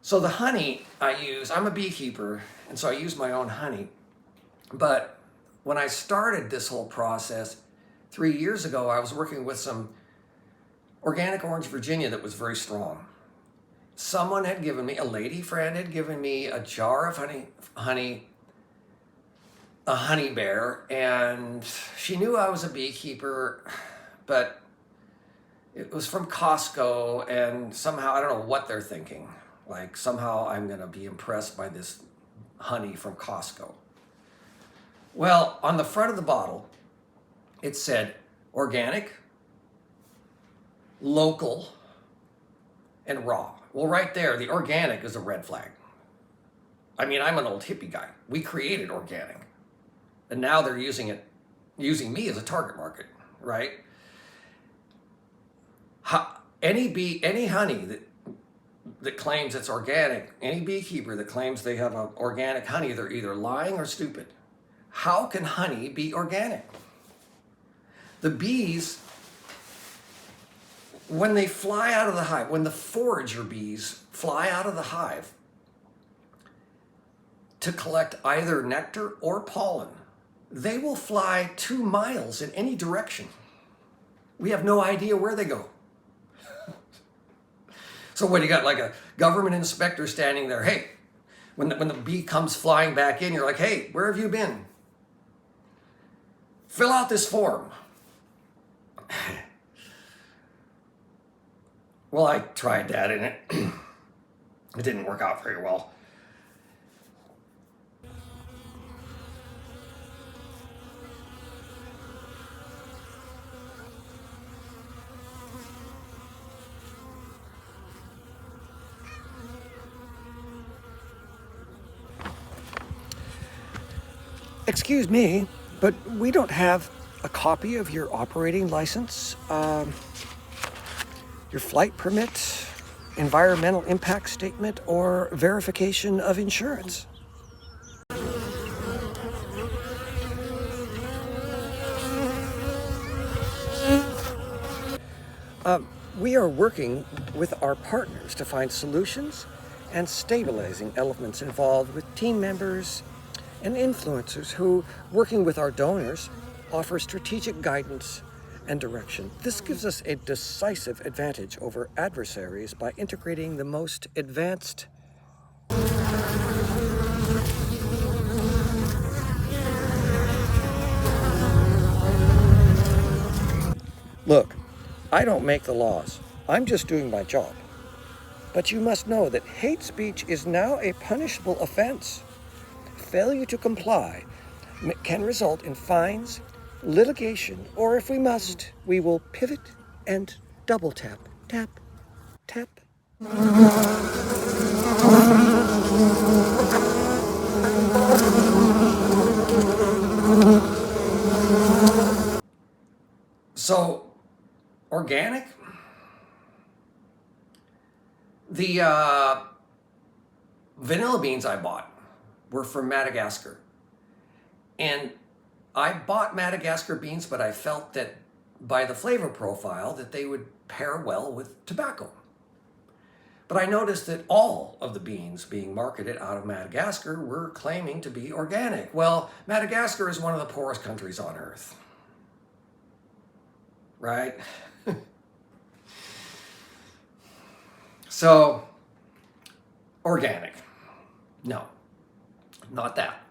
So the honey I use, I'm a beekeeper, and so I use my own honey. But when I started this whole process 3 years ago, I was working with some organic orange Virginia that was very strong. Someone had given me, a lady friend had given me a jar of honey, a honey bear, and she knew I was a beekeeper, but it was from Costco, and somehow, I don't know what they're thinking. Like, somehow I'm going to be impressed by this honey from Costco. Well, on the front of the bottle, it said organic, local, and raw. Well, right there, the organic is a red flag. I mean, I'm an old hippie guy. We created organic, and now they're using me as a target market, right? Any honey that claims it's organic, any beekeeper that claims they have organic honey, they're either lying or stupid. How can honey be organic? The bees, when they fly out of the hive, when the forager bees fly out of the hive to collect either nectar or pollen, they will fly 2 miles in any direction. We have no idea where they go. So when you got like a government inspector standing there, hey, when the bee comes flying back in, you're like, hey, where have you been? Fill out this form. Well, I tried that and it didn't work out very well. Excuse me, but we don't have a copy of your operating license, your flight permit, environmental impact statement, or verification of insurance. We are working with our partners to find solutions and stabilizing elements involved with team members and influencers who, working with our donors, offer strategic guidance and direction. This gives us a decisive advantage over adversaries by integrating the most advanced. Look, I don't make the laws. I'm just doing my job. But you must know that hate speech is now a punishable offense. Failure to comply can result in fines, litigation, or if we must, we will pivot and double tap, tap, tap. So, organic? The vanilla beans I bought were from Madagascar. And I bought Madagascar beans, but I felt that by the flavor profile that they would pair well with tobacco. But I noticed that all of the beans being marketed out of Madagascar were claiming to be organic. Well, Madagascar is one of the poorest countries on earth. Right? So, organic. No, not that.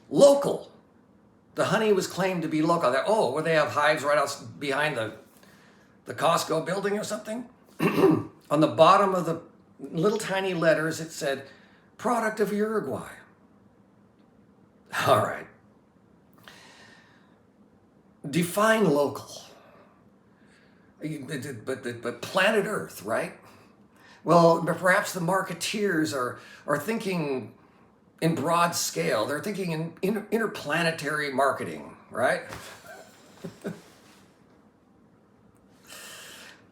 Local. The honey was claimed to be local. Oh, where they have hives right out behind the Costco building or something? On the bottom of the little tiny letters, it said, product of Uruguay. All right. Define local. But planet Earth, right? Well, perhaps the marketeers are thinking in broad scale. They're thinking in interplanetary marketing, right?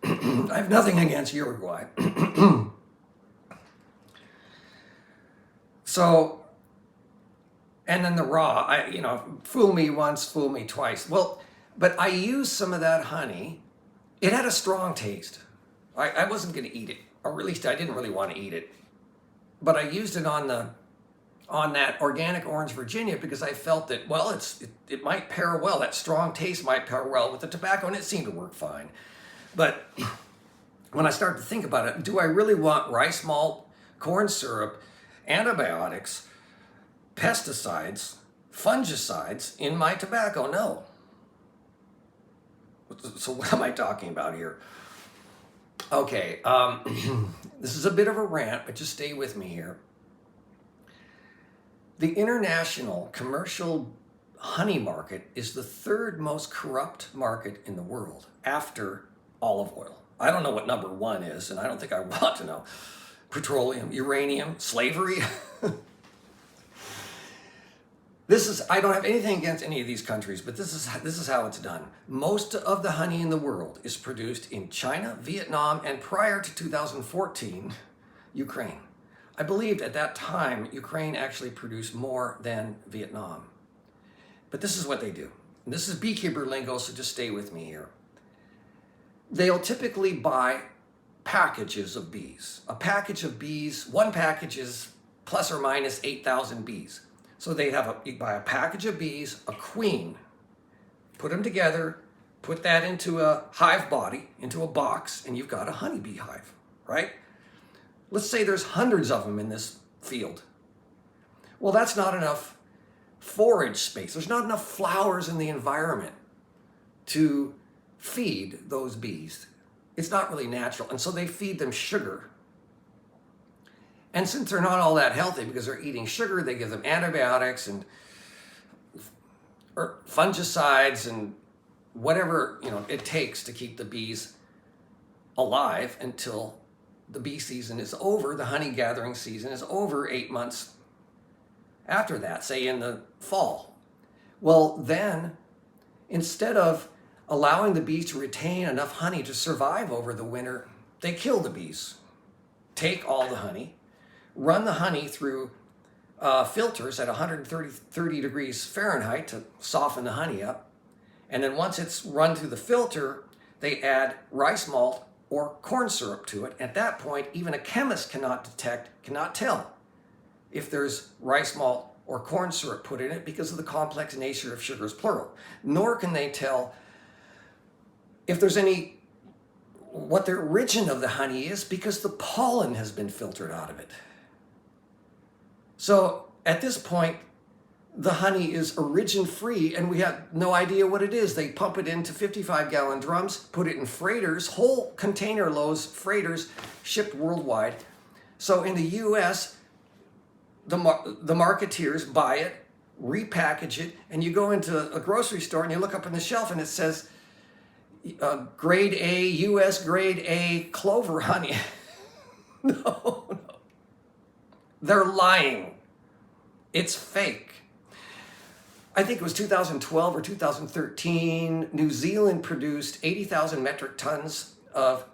I have nothing against Uruguay. So, and then the raw, fool me once, fool me twice. Well, but I used some of that honey. It had a strong taste. I wasn't going to eat it, or at least I didn't really want to eat it. but I used it on that organic orange Virginia because I felt that, well, it might pair well. That strong taste might pair well with the tobacco, and it seemed to work fine. But when I start to think about it, do I really want rice malt, corn syrup, antibiotics, pesticides, fungicides in my tobacco? No. So what am I talking about here? Okay, this is a bit of a rant, but just stay with me here. The international commercial honey market is the third most corrupt market in the world after olive oil. I don't know what number one is, and I don't think I want to know. Petroleum, uranium, slavery. I don't have anything against any of these countries, but this is how it's done. Most of the honey in the world is produced in China, Vietnam, and prior to 2014, Ukraine. I believed at that time, Ukraine actually produced more than Vietnam. But this is what they do. And this is beekeeper lingo, so just stay with me here. They'll typically buy packages of bees. A package of bees, one package is plus or minus 8,000 bees. So you buy a package of bees, a queen, put them together, put that into a hive body, into a box, and you've got a honeybee hive, right? Let's say there's hundreds of them in this field. Well, that's not enough forage space. There's not enough flowers in the environment to feed those bees. It's not really natural. And so they feed them sugar. And since they're not all that healthy because they're eating sugar, they give them antibiotics and fungicides and whatever it takes to keep the bees alive until the bee season is over, the honey gathering season is over 8 months after that, say in the fall. Well, then, instead of allowing the bees to retain enough honey to survive over the winter, they kill the bees, take all the honey, run the honey through filters at 130 degrees Fahrenheit to soften the honey up. And then once it's run through the filter, they add rice malt or corn syrup to it. At that point, even a chemist cannot tell if there's rice malt or corn syrup put in it because of the complex nature of sugars, plural. Nor can they tell if there's what the origin of the honey is because the pollen has been filtered out of it. So at this point, the honey is origin-free, and we have no idea what it is. They pump it into 55-gallon drums, put it in freighters, whole container loads, freighters, shipped worldwide. So in the U.S., the marketeers buy it, repackage it, and you go into a grocery store and you look up on the shelf and it says, grade A, U.S. grade A clover honey. No. They're lying. It's fake. I think it was 2012 or 2013, New Zealand produced 80,000 metric tons of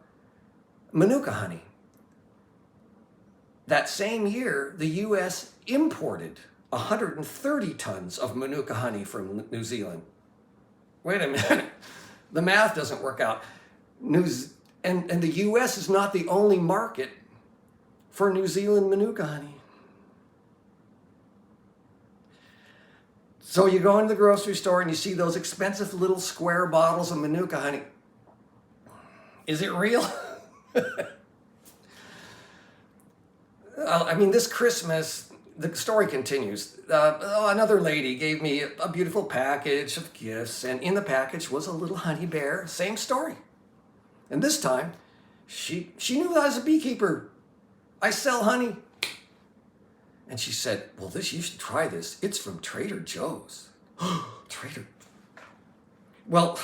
Manuka honey. That same year, the U.S. imported 130 tons of Manuka honey from New Zealand. Wait a minute. The math doesn't work out. And the U.S. is not the only market for New Zealand Manuka honey. So you go into the grocery store and you see those expensive little square bottles of Manuka honey. Is it real? I mean, this Christmas, the story continues. Another lady gave me a beautiful package of gifts, and in the package was a little honey bear. Same story. And this time, she knew that I was a beekeeper. I sell honey. And she said, well, you should try this. It's from Trader Joe's. Trader. Well,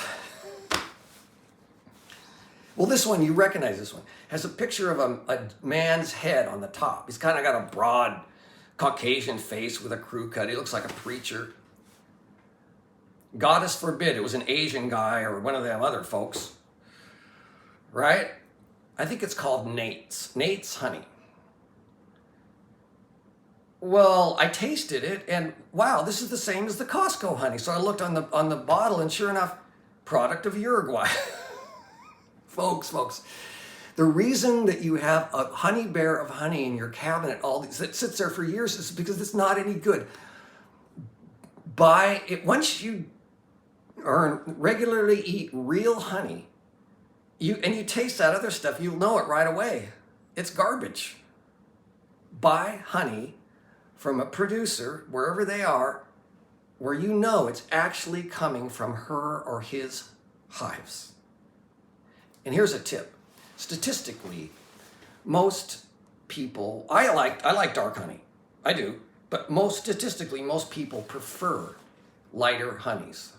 this one, you recognize this one, has a picture of a man's head on the top. He's kind of got a broad Caucasian face with a crew cut. He looks like a preacher. Goddess forbid it was an Asian guy or one of them other folks. Right? I think it's called Nate's honey. Well, I tasted it and wow, this is the same as the Costco honey. So I looked on the bottle and sure enough, product of Uruguay. folks, The reason that you have a honey bear of honey in your cabinet, all these that sits there for years, is because it's not any good. Buy it once you regularly eat real honey. You taste that other stuff, you'll know it right away. It's garbage. Buy honey from a producer, wherever they are, where you know it's actually coming from her or his hives. And here's a tip. Statistically, most people, I like dark honey. I do. But statistically, most people prefer lighter honeys.